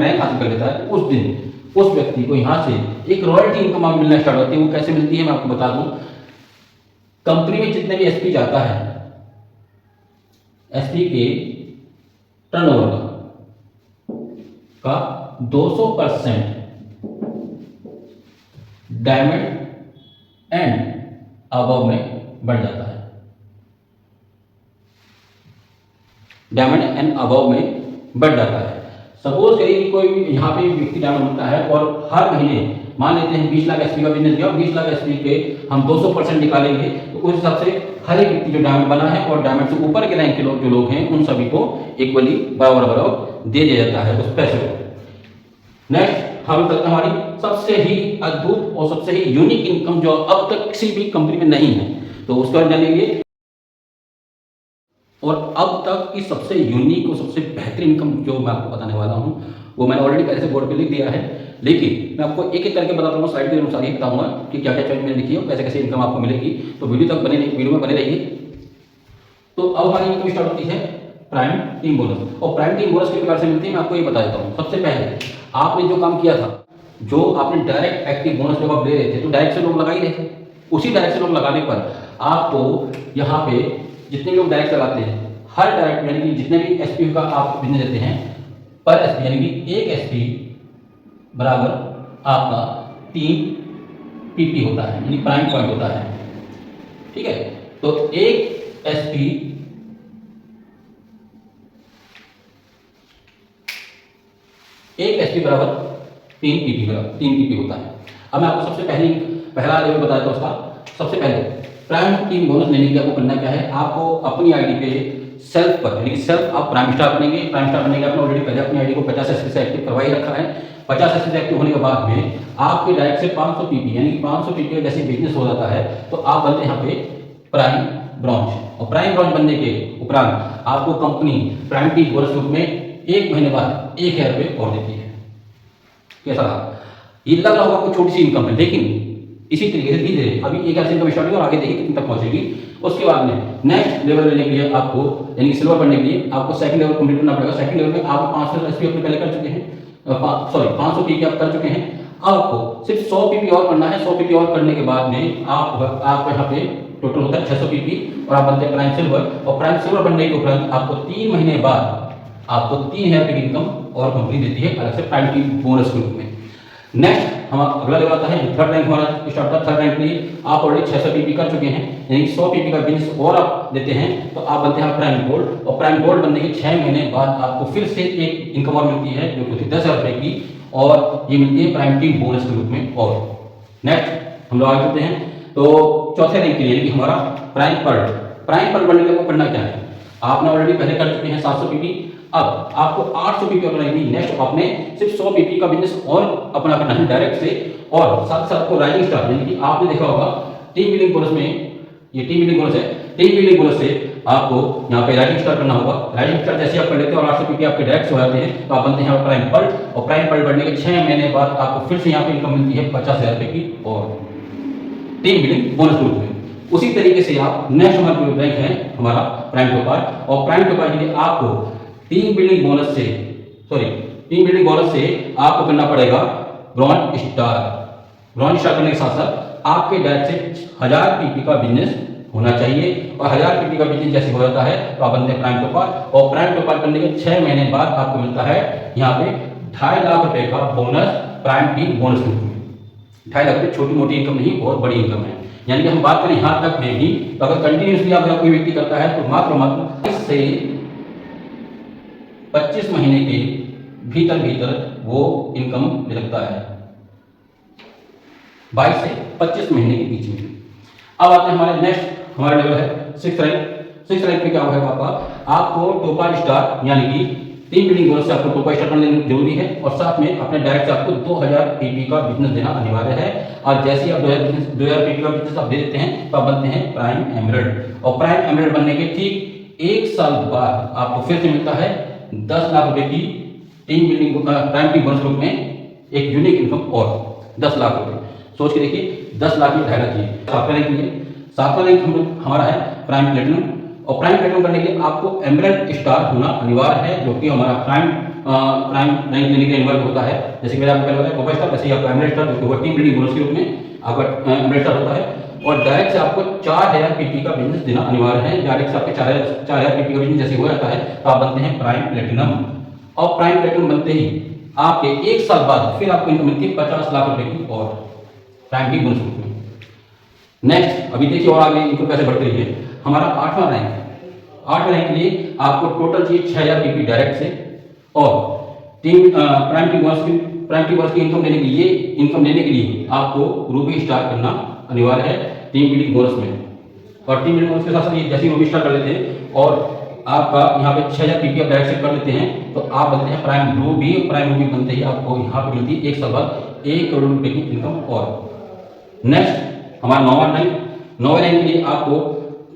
Speaker 1: रैंक हासिल कर लेता है। उस दिन उस व्यक्ति को यहाँ से एक रॉयल्टी इनकम मिलना स्टार्ट होती है। वो कैसे मिलती है मैं आपको बता दूं। कंपनी में जितने भी एसपी जाता है, एसपी के टर्नओवर का 200% डायमंड एंड अबव में बढ़ जाता है। डायमंड एंड अबव में बढ़ जाता है। सपोज करिए कि कोई यहाँ पे व्यक्ति डायमंड बनता है और हर महीने मान लेते हैं 20 लाख एसपी का बिजनेस किया, 20 लाख एसपी के हम 200% निकालेंगे, तो उस हिसाब से हर एक व्यक्ति जो डायमंड बना है और डायमंड से ऊपर के रैंक के लोग जो लोग हैं उन सभी को इक्वली बराबर दे दिया जाता है उस पैसे को। नेक्स्ट हम करते हैं हमारी सबसे ही अद्भुत और सबसे ही यूनिक इनकम जो अब तक किसी भी कंपनी में नहीं है, तो उसका जानेंगे। और अब तक की सबसे यूनिक और सबसे बेहतरीन इनकम जो मैं आपको बताने वाला हूं वो मैंने ऑलरेडी पहले से बोर्ड पे लिख दिया है, लेकिन मैं आपको एक एक करके बताता हूँ, स्लाइड के अनुसार ही बताऊंगा कि क्या क्या चॉइस मैंने लिखी है और कैसे कैसे इनकम आपको मिलेगी। तो वीडियो में बने रहिए। तो अब हमारी इनकम स्टार्ट होती है प्राइम टीम बोनस। और प्राइम टीम बोनस किस प्रकार से मिलती है मैं आपको ये बता देता हूँ। सबसे पहले आपने जो काम किया था, जो आपने डायरेक्ट एक्टिव बोनस जब आप ले रहे थे तो डायरेक्ट से लोग लगा ही रहे थे। उसी डायरेक्ट से लोग लगाने पर आपको यहाँ पे जितने लोग डायरेक्ट लगाते हैं, हर डायरेक्ट यानी कि जितने भी एसपी का आप बिजनेस देते हैं, पर एसपी यानी कि एक एसपी बराबर आपका 3 पीपी होता है, यानी प्राइम पॉइंट होता है। ठीक है, तो एक एसपी बराबर 3 पीपी होता है। अब मैं आपको सबसे पहला लेवल बताया था उसका। सबसे पहले प्राइम टीम बोनस लेने के लिए आपको करना क्या है, आपको अपनी आईडी पे सेल्फ पर यानी कि सेल्फ आप प्राइम स्टार बनेंगे। प्राइम स्टार बनने के आपने ऑलरेडी पहले अपनी आईडी को 50 एसपी से एक्टिव करवा ही रखा है। 50 एसपी से एक्टिव होने के बाद में आपके डायरेक्ट से 500 पीपी यानी कि 500 पीपी का जैसे बिजनेस हो जाता है तो आप बनते हैं यहाँ पे प्राइम ब्रॉन्ज। और प्राइम ब्रॉन्ज बनने के उपरांत आपको कंपनी प्राइम टीम बोनस रूप में 1 महीने बाद 1,000 रुपये और देती है। कैसा रहा? ये लग रहा होगा कोई छोटी सी इनकम है, लेकिन इसी तरीके से धीरे धीरे अभी 1,000 से इनकम स्टार्ट होगी और आगे देखिए कितने तक पहुंचेगी। उसके बाद में नेक्स्ट लेवल लेने के लिए आपको यानी कि सिल्वर बनने के लिए आपको सेकंड लेवल कंप्लीट करना पड़ेगा। सेकंड लेवल में आप 500 एसपी अपने पहले कर चुके हैं, सॉरी 500 पीपी आप कर चुके हैं। अब आपको सिर्फ 100 पीपी और करना है। 100 पीपी और करने के बाद में आप यहाँ पे टोटल होता है 600 पीपी और आप बनते हैं प्राइम सिल्वर। और प्राइम सिल्वर बनने के उपरांत आपको 3 महीने बाद आपको 3000 रुपये की इनकम और कंपनी देती है अलग से प्राइम टीम बोनस के रूप में। नेक्स्ट हम अगला लेवल आता है, थर्ड रैंक हमारा स्टार्ट था। थर्ड रैंक के लिए आप ऑलरेडी 600 पीपी कर चुके हैं, यानी 100 पीपी का बिजनेस और आप देते हैं तो आप बनते हैं प्राइम गोल्ड। और प्राइम गोल्ड बनने के 6 महीने बाद आपको फिर से एक इनकम और मिलती है जो कि 10,000 रुपये की, और ये मिलती है प्राइम टीम बोनस के रूप में। और नेक्स्ट हम लोग आगे चलते हैं तो चौथे रैंक के लिए कि हमारा प्राइम पर्ल। प्राइम पर्ल बनने के लिए करना क्या है, आपने ऑलरेडी पहले कर चुके हैं 700 पीपी, अब आपको 800 पीपी करना है। नेक्स्ट आपने सिर्फ 100 पीपी का बिजनेस और अपना करना है डायरेक्ट से, और साथ साथ आपको राइजिंग स्टार, यानी कि आपने देखा होगा टीम बिल्डिंग बोनस में, ये टीम बिल्डिंग बोनस है, टीम बिल्डिंग बोनस से आपको यहाँ पे राइजिंग स्टार करना होगा। राइजिंग स्टार जैसे आप कर लेते हैं और 800 पीपी आपके डायरेक्ट हो जाते हैं तो आप बनते हैं प्राइम पर्ल। और प्राइम पर्ल बढ़ने के 6 महीने बाद आपको फिर से यहाँ पे इनकम मिलती है 50,000 रुपये की और टीम बिल्डिंग बोनस ग्रुप में। उसी तरीके से आप नेक्स्ट हमारा रैंक है हमारा प्राइम टॉपर, और प्राइम टॉपर के लिए आपको टीम बिल्डिंग बोनस से आपको करना पड़ेगा ब्रॉन्ज स्टार। ब्रॉन्ज स्टार करने के साथ साथ आपके डायरेक्ट से 1000 पीपी का बिजनेस होना चाहिए, और 1000 पीपी का बिजनेस जैसे हो जाता है तो आप बनते हैं प्राइम टॉपर। और प्राइम टॉपर करने के 6 महीने बाद आपको मिलता है यहाँ पे 2.5 लाख रुपए का bonus prime team bonus group में। 2.5 लाख रुपये छोटी मोटी इनकम नहीं, बहुत बड़ी इनकम है। यानी कि हम बात करें यहाँ तक में भी तो अगर कंटिन्यूसली अगर कोई व्यक्ति करता है तो मात्र से 25 महीने के भीतर वो इनकम ले सकता है, 22 से 25 महीने के बीच में। अब आते हैं हमारे नेक्स्ट हमारा लेवल है 6th रैंक। 6th रैंक पे क्या होगा आपको टोपा स्टार, यानी कि टीम बिल्डिंग बोनस से आपको टोपा स्टार करना जरूरी है, और साथ में अपने डायरेक्ट से आपको 2000 पीपी का बिजनेस देना अनिवार्य है। और जैसे ही आप 2000 पीपी का बिजनेस आप दे देते हैं तो आप बनते हैं प्राइम एमरल्ड। और प्राइम एमरल्ड बनने के ठीक 1 साल बाद आपको फिर से मिलता है 10 लाख रुपए की team building prime team bonus group में एक यूनिक इनकम और 10 लाख रुपए। सोच के देखिए 10 लाख की 2.5 लाख की। 7वां रैंक लिए 7वां रैंक हमारा है प्राइम प्लेटिनम। और प्राइम प्लेटिनम करने के लिए आपको एमरल्ड स्टार होना अनिवार्य है, जो कि हमारा प्राइम रैंक लेने के लिए अनिवार्य होता है। जैसे कि मैंने आपको पहले बताया टोपा स्टार, वैसे ही आपको एमरल्ड स्टार जो कि टीम बिल्डिंग बोनस के रूप में आपका एमरल्ड स्टार होता है। और डायरेक्ट से आपको 4000 पीपी का बिजनेस देना अनिवार्य है। डायरेक्ट से आपके 4000 पीपी का बिजनेस जैसे हो जाता है तो आप बनते हैं प्राइम प्लेटिनम। और प्राइम प्लेटिनम बनते ही आपके 1 साल बाद फिर आपको इनकम मिलती है 50 लाख रुपए की और प्राइम की बोनस ग्रुप में। नेक्स्ट अभी देखिए और आगे इनकम कैसे बढ़ती है। हमारा 8वां रैंक है। 8वें रैंक के लिए आपको टोटल चाहिए 6000 पीपी डायरेक्ट से, और प्राइम टीम बोनस की इनकम लेने के लिए आपको रूबी स्टार करना अनिवार्य है टीम बिल्डिंग बोनस में। और टीम बिल्डिंग बोनस के साथ साथ जैसे रूबी स्टार कर लेते हैं और आपका यहाँ पे 6000 पीपी आप डायरेक्ट से कर लेते हैं तो आप बनते हैं प्राइम रूबी। प्राइम रूबी बनते ही आपको यहाँ पे मिलती है 1 साल बाद 1 करोड़ रुपए की इनकम। और नेक्स्ट हमारा 9वां रैंक। 9वें रैंक के लिए आपको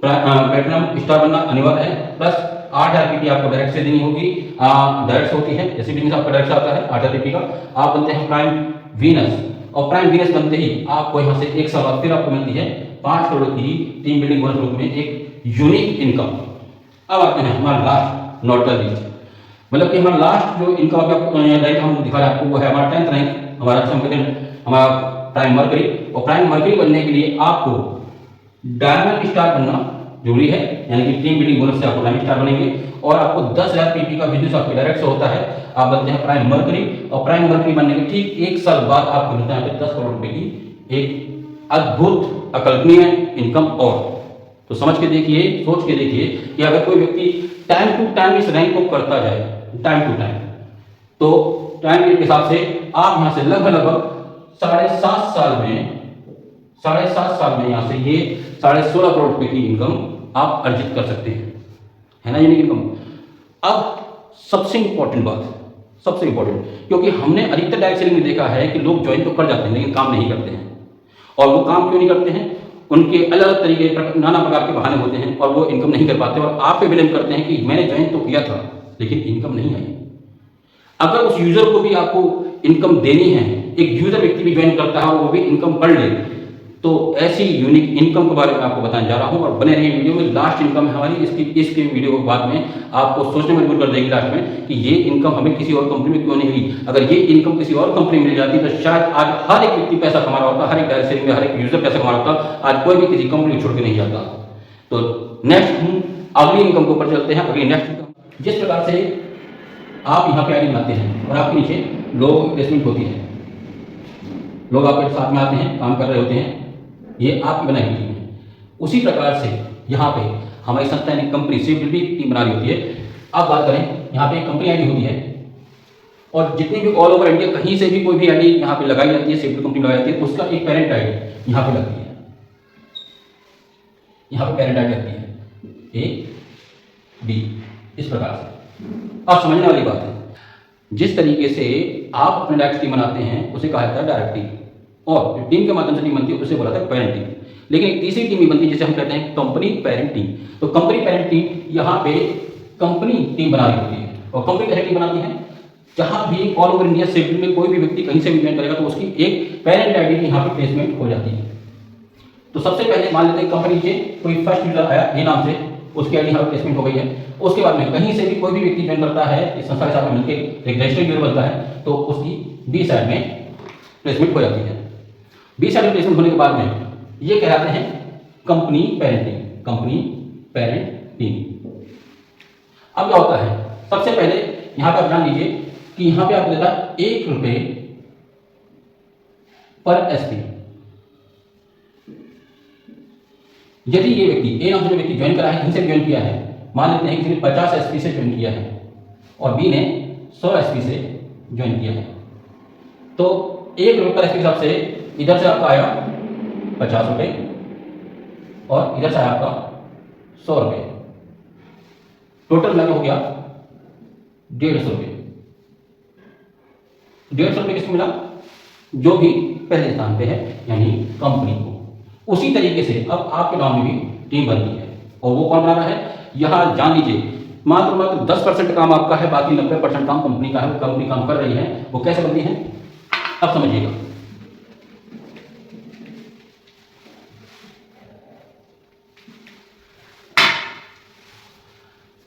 Speaker 1: प्लेटिनम स्टार बनना अनिवार्य है, प्लस 8000 पीपी आपको डायरेक्ट से देनी होगी, डायरेक्ट होती है जैसे बिजनेस आपका डायरेक्ट से आता है 8000 पीपी का। आप बनते हैं प्राइम वीनस। और प्राइम वीनस बनते ही आपको यहाँ से 1 साल बाद फिर आपको मिलती है 5 करोड़ की टीम बिल्डिंग बोनस ग्रुप में एक यूनिक इनकम। अब आते हैं हमारा लास्ट नॉर्टल रीच, मतलब कि हमारा लास्ट जो इनकम रैंक हम दिखा रहे हैं आपको वो है हमारा 10th रैंक, हमारा प्राइम मर्करी। और प्राइम मर्करी बनने के लिए आपको डायमंड स्टार बनना जरूरी है, यानी कि टीम बिल्डिंग बोनस से आपको डायमंड स्टार बनेंगे और आपको 10,000 पीपी का बिजनेस आपके डायरेक्ट से होता है, आप बनते हैं प्राइम मर्करी। और प्राइम मर्करी बनने के ठीक 1 साल बाद आपको मिलता है 10 करोड़ रुपए की एक अद्भुत अकल्पनीय इनकम। और तो समझ के देखिए, सोच के देखिए कि अगर कोई व्यक्ति टाइम टू टाइम इस रैंक को करता जाए टाइम टू टाइम, तो टाइम के हिसाब से आप यहाँ से लगभग 7.5 साल में यहाँ से ये 16.5 करोड़ रुपए की इनकम आप अर्जित कर सकते हैं, है ना, यूनिक इनकम। अब सबसे इंपॉर्टेंट बात, सबसे इंपॉर्टेंट, क्योंकि हमने अधिकतर डायरेक्ट सेलिंग में देखा है कि लोग ज्वाइन तो कर जाते हैं लेकिन काम नहीं करते हैं। और वो काम क्यों नहीं करते हैं, उनके अलग अलग तरीके नाना प्रकार के बहाने होते हैं और वो इनकम नहीं कर पाते और आप पे ब्लेम करते हैं कि मैंने ज्वाइन तो किया था लेकिन इनकम नहीं आई। अगर उस यूजर को भी आपको इनकम देनी है, एक यूजर व्यक्ति भी ज्वाइन करता है और वो भी इनकम कर ले, तो ऐसी यूनिक इनकम के बारे में आपको बताने जा रहा हूं और बने रहिए वीडियो में। लास्ट इनकम है हमारी, इसके वीडियो के बाद में आपको सोचने में मजबूर कर देगी लास्ट में कि ये इनकम हमें किसी और कंपनी में क्यों नहीं मिली। अगर ये इनकम किसी और कंपनी में मिल जाती तो शायद आज हर एक व्यक्ति पैसा कमा रहा होता, हर एक डायरेक्ट सेलिंग में हर एक यूजर पैसा कमा रहा होता, आज कोई भी किसी कंपनी को छोड़ के नहीं जाता। तो नेक्स्ट हम अगली इनकम के ऊपर चलते हैं। अगली नेक्स्ट इनकम, जिस प्रकार से आप यहाँ पे आईडी बनाते हैं और आपके नीचे लोग प्लेसमेंट होती है, लोग आपके साथ में आते हैं, काम कर रहे होते हैं, ये आपकी बनाई हुई टीम है। उसी प्रकार से यहाँ पे हमारी संस्था यानी कंपनी सिर्फ भी टीम बना रही होती है। अब बात करें, यहाँ पे कंपनी आईडी होती है और जितनी भी ऑल ओवर इंडिया कहीं से भी कोई भी आईडी यहाँ पे लगाई जाती है, सिर्फ कंपनी लगाई जाती है, उसका एक पेरेंट आईडी यहाँ पे लगती है। यहाँ पे पेरेंट आईडी लगती है A B, इस प्रकार से। अब समझने वाली बात है, जिस तरीके से आप अपने डायरेक्ट टीम बनाते हैं उसे कहा जाता है डायरेक्ट टीम, और जो टीम के माध्यम से टीम बनती है उसे बोला जाता है पेरेंट टीम। लेकिन एक तीसरी टीम भी बनती है जिसे हम कहते हैं कंपनी पेरेंट टीम। तो कंपनी पेरेंट टीम यहाँ पे कंपनी टीम बना रही होती है, और कंपनी कैसे टीम बनाती है, जहाँ भी ऑल ओवर इंडिया से में कोई भी व्यक्ति कहीं से भी ज्वाइन करेगा तो उसकी एक पेरेंट आईडी यहाँ पे प्लेसमेंट हो जाती है। तो सबसे पहले मान लेते हैं कंपनी से कोई फर्स्ट यूजर आया ए नाम से, उसकी आईडी यहाँ पे प्लेसमेंट हो गई है। उसके बाद में कहीं से भी कोई भी व्यक्ति ज्वाइन करता है, इस संस्था के साथ मिलकर एक रजिस्टर्ड यूजर बनता है, तो उसकी बी साइड में प्लेसमेंट हो जाती है। बी साइड में प्लेसमेंट होने के बाद में ये कहलाते हैं company parent team, company parent team. अब क्या होता है, सबसे पहले यहाँ पे आप जान लीजिए कि यहाँ पे आपको देता है ₹1 पर एसपी। यदि ये व्यक्ति ए नाम से जो व्यक्ति ज्वाइन करा है, कहीं से ज्वाइन किया है, मान लेते हैं किसी ने 50 एसपी से ज्वाइन किया है और बी ने 100 एसपी से ज्वाइन किया है, तो ₹1 पर एसपी के हिसाब से इधर से आपका आया ₹50 और इधर से आया आपका ₹100। टोटल लगे हो गया ₹150। ₹150 किसको मिला, जो भी पहले स्थान पे है यानी कंपनी को। उसी तरीके से अब आपके नाम में भी टीम बनती है, और वो कौन बना रहा है, यहां जान लीजिए मात्र 10% काम आपका है, बाकी 90% काम कंपनी का है। कंपनी काम कर रही है, वो कैसे बनती है अब समझिएगा।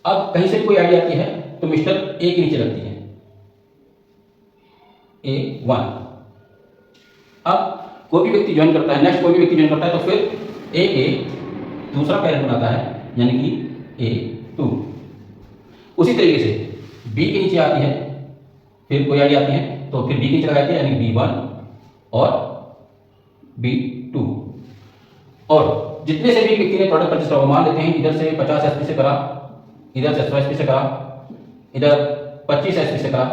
Speaker 1: अब कहीं से कोई आईडी आती है तो मिस्टर ए के नीचे लगती है A1। अब कोई भी व्यक्ति ज्वाइन करता है, नेक्स्ट कोई भी व्यक्ति ज्वाइन करता है तो फिर ए के दूसरा पेरेंट बनाता है यानी कि A2। उसी तरीके से बी के नीचे आती है, फिर कोई आईडी आती है तो फिर बी के नीचे लगाती है यानी B1 और B2। और जितने से भी व्यक्ति ने प्रोडक्ट परचेस करा, मान लेते हैं इधर से 50 एसपी से करा, इधर से 100 एसपी से करा, इधर 25 एसपी से करा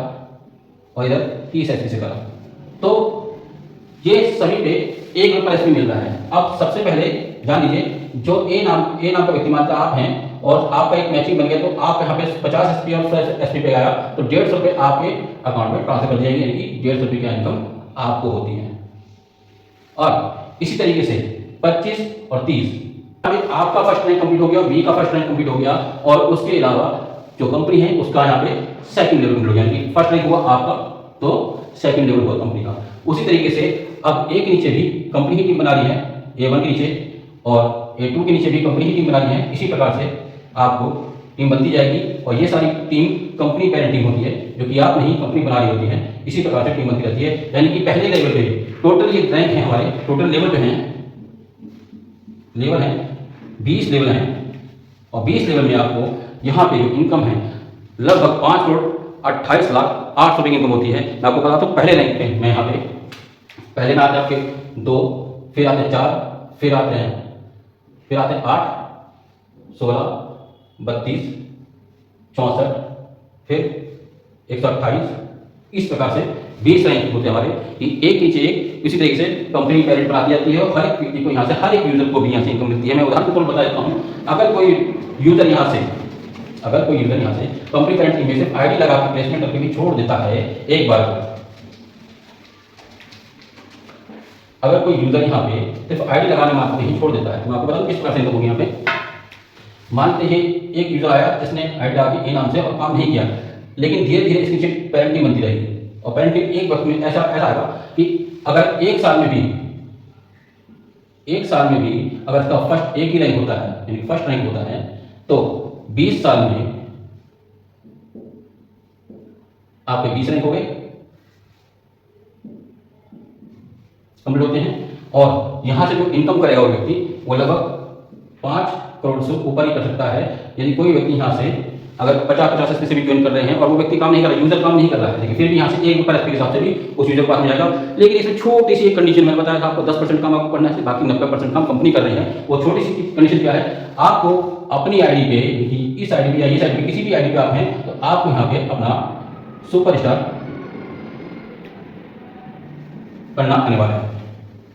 Speaker 1: और इधर 30 एसपी से करा, तो ये सभी पे ₹1 पर एसपी मिल रहा है। अब सबसे पहले जान लीजिए, जो ए नाम का व्यक्ति मानता आप हैं और आपका एक मैचिंग बन गया, तो आप यहाँ पे 50 एसपी और 100 एसपी पे आया तो ₹150 आपके अकाउंट में ट्रांसफर कर जाएंगे, यानी कि ₹150 की इनकम आपको होती है। और इसी तरीके से 25 और 30 आपका फर्स्ट रैंक कंप्लीट हो गया, बी का फर्स्ट रैंक कंप्लीट हो गया, और उसके अलावा जो कंपनी है उसका यहाँ पे सेकंड लेवल कंप्लीट हो गया, यानी कि फर्स्ट रैंक हुआ आपका तो सेकंड लेवल हुआ कंपनी का। उसी तरीके से अब ए के नीचे भी कंपनी की टीम बना रही है, A1 के नीचे, और A2 के नीचे भी कंपनी की टीम बना रही है। इसी प्रकार से आपको टीम बनती जाएगी, और ये सारी टीम कंपनी पेरेंट टीम होती है, जो कि आप नहीं कंपनी बना रही होती है। इसी प्रकार से टीम बनती रहती है, यानी कि पहले लेवल पे टोटल ये रैंक है हमारे, टोटल लेवल जो है 20 लेवल हैं, और 20 लेवल में आपको यहाँ पे जो इनकम है लगभग 5,28,08,000 रुपये की इनकम होती है। मैं आपको बताता हूँ पहले रैंक पे मैं यहाँ पे पहले में आते हैं आपके 2, फिर आते हैं 4, फिर आते हैं 8, 16, 32, 64, फिर 128। इस प्रकार से 20 रैंक होते हैं हमारे, कि एक नीचे एक। इसी तरीके से कंपनी पेरेंट बनाती जाती है, और हर एक व्यक्ति को यहाँ से, हर एक यूजर को भी यहाँ से इनकम मिलती है। मैं उदाहरण के तौर पर बता देता हूँ, अगर कोई यूजर यहाँ से कंपनी पेरेंट टीम में से आईडी लगा के प्लेसमेंट करके भी छोड़ देता है एक बार, अगर कोई यूजर यहाँ पे सिर्फ आईडी लगाने मात्र ही छोड़ देता है, तो मैं आपको बताऊँ किस प्रकार से इनकम होगी। यहाँ पे मानते हैं एक यूजर आया जिसने आईडी लगा के ए नाम से और काम नहीं किया, लेकिन धीरे धीरे इसकी पेरेंट टीम बनती रहेगी, और पेरेंट टीम एक वक्त में ऐसा आएगा कि अगर एक साल में भी एक साल में भी अगर इसका फर्स्ट एक ही रैंक होता है, यानी फर्स्ट रैंक होता है, तो 20 साल में आपके 20 रैंक हो गए, कंप्लीट होते हैं। और यहां से जो इनकम करेगा वो व्यक्ति, वो लगभग 5 करोड़ से ऊपर ही कर सकता है। यदि कोई व्यक्ति यहां से अगर 50-50 से भी ज्वाइन कर रहे हैं और वो व्यक्ति काम नहीं कर रहा है, यूजर काम नहीं कर रहा है, लेकिन फिर भी यहाँ से 1 रुपये के हिसाब से भी उस यूजर के पास में जाएगा। लेकिन इसमें छोटी सी एक कंडीशन मैंने बताया था आपको, 10% काम आपको करना है, बाकी 90% काम कंपनी कर रही है। वो छोटी सी कंडीशन क्या है, आपको अपनी आईडी पे, इस आईडी पे या इस आईडी पे, किसी भी आईडी पे आप हैं, तो आपको यहाँ पे अपना सुपरस्टार करना अनिवार्य है।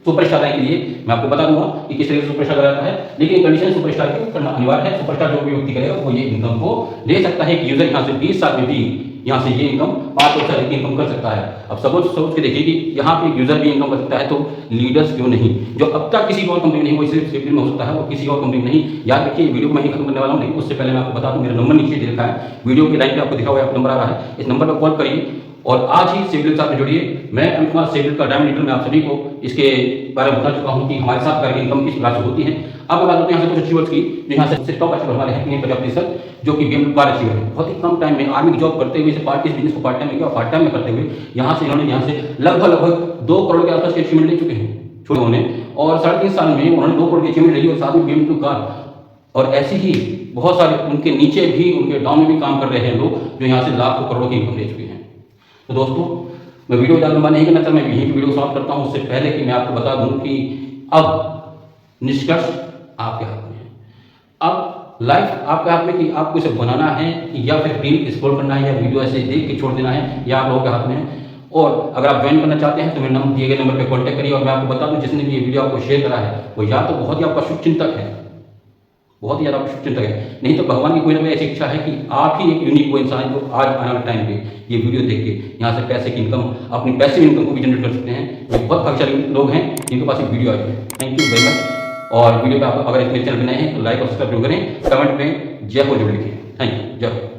Speaker 1: सुपरस्टार के लिए मैं आपको बता दूंगा कि किस तरह से सुपरस्टार कराता है, लेकिन कंडीशन सुपरस्टार के करना अनिवार्य है। सुपरस्टार जो भी व्यक्ति करेगा वो ये इनकम को ले सकता है कि यूजर यहाँ से 20 साल में भी यहाँ से ये इनकम 5 साल की इनकम कर सकता है। अब सोच के देखिए कि यहाँ पे यूजर भी इनकम कर सकता है, तो लीडर्स क्यों नहीं? जो अब तक किसी और कंपनी में नहीं, वो सिर्फ स्विफ्ट में हो सकता है, वो किसी और कंपनी में नहीं। याद रखिए, वीडियो को मैं ही खत्म करने वाला हूँ, लेकिन उससे पहले मैं आपको बता दूँ, मेरा नंबर नीचे दे रखा है, वीडियो के लाइन पे आपको दिखा हुआ है, नंबर आ रहा है, इस नंबर पर कॉल करिए और आज ही सिविल के साथ में जुड़िए। मैं अमित कुमार सिविल का डायमंड लीडर, मैं आप सभी को इसके बारे में बता चुका हूं कि हमारे साथ करके इनकम किस प्रकार से होती है। अब मैं बात करते हैं यहाँ से कुछ अचीवर्स की, जो यहाँ से टॉप अचीवर हमारे हैं 50%, जो कि BMW कार अचीवर है। बहुत ही कम टाइम में आर्मी की जॉब करते हुए, पार्टी बिजनेस को पार्ट टाइम में किया और पार्ट टाइम में करते हुए यहाँ से इन्होंने यहाँ से लगभग 2 करोड़ के आसपास की अचीवमेंट ले चुके हैं छोटे होने, और 3.5 साल में उन्होंने 2 करोड़ की अचीवमेंट ले ली और साथ में BMW कार। और ऐसे ही बहुत सारे उनके नीचे भी, उनके डाउन में भी काम कर रहे हैं लोग, जो यहाँ से लाखों करोड़ों की इनकम ले चुके हैं। तो दोस्तों, मैं वीडियो ज़्यादा लंबा नहीं करना चाहता, मैं यहीं पर वीडियो समाप्त करता हूँ। उससे पहले कि मैं आपको बता दूं कि अब निष्कर्ष आपके हाथ में है। अब लाइफ आपके हाथ में कि आपको इसे बनाना है या फिर रील स्क्रॉल करना है या वीडियो ऐसे देख के छोड़ देना है, या आप लोगों के हाथ में है। और अगर आप ज्वाइन करना चाहते हैं तो मेरे नंबर दिए गए नंबर पर कॉन्टैक्ट करिए। और मैं आपको बता दूं, जिसने भी ये वीडियो आपको शेयर करा है वो या तो बहुत ही आपका शुभचिंतक है, बहुत ही ज़्यादा आपका शुभचिंतक है, नहीं तो भगवान की कोई ना कोई ऐसी इच्छा है कि आप ही एक यूनिक वो इंसान जो आज आने वाले टाइम पे ये वीडियो देख के यहाँ से पैसे की इनकम, अपनी पैसिव इनकम को भी जनरेट कर सकते हैं। ये बहुत भाग्यशाली लोग हैं जिनके पास एक वीडियो आई है। Thank you very much. और वीडियो पे आप अगर इस मेरे चैनल पर नए हैं तो लाइक और सब्सक्राइब जरूर करें, कमेंट में जय हो जरूर लिखें। थैंक यू, जय हो।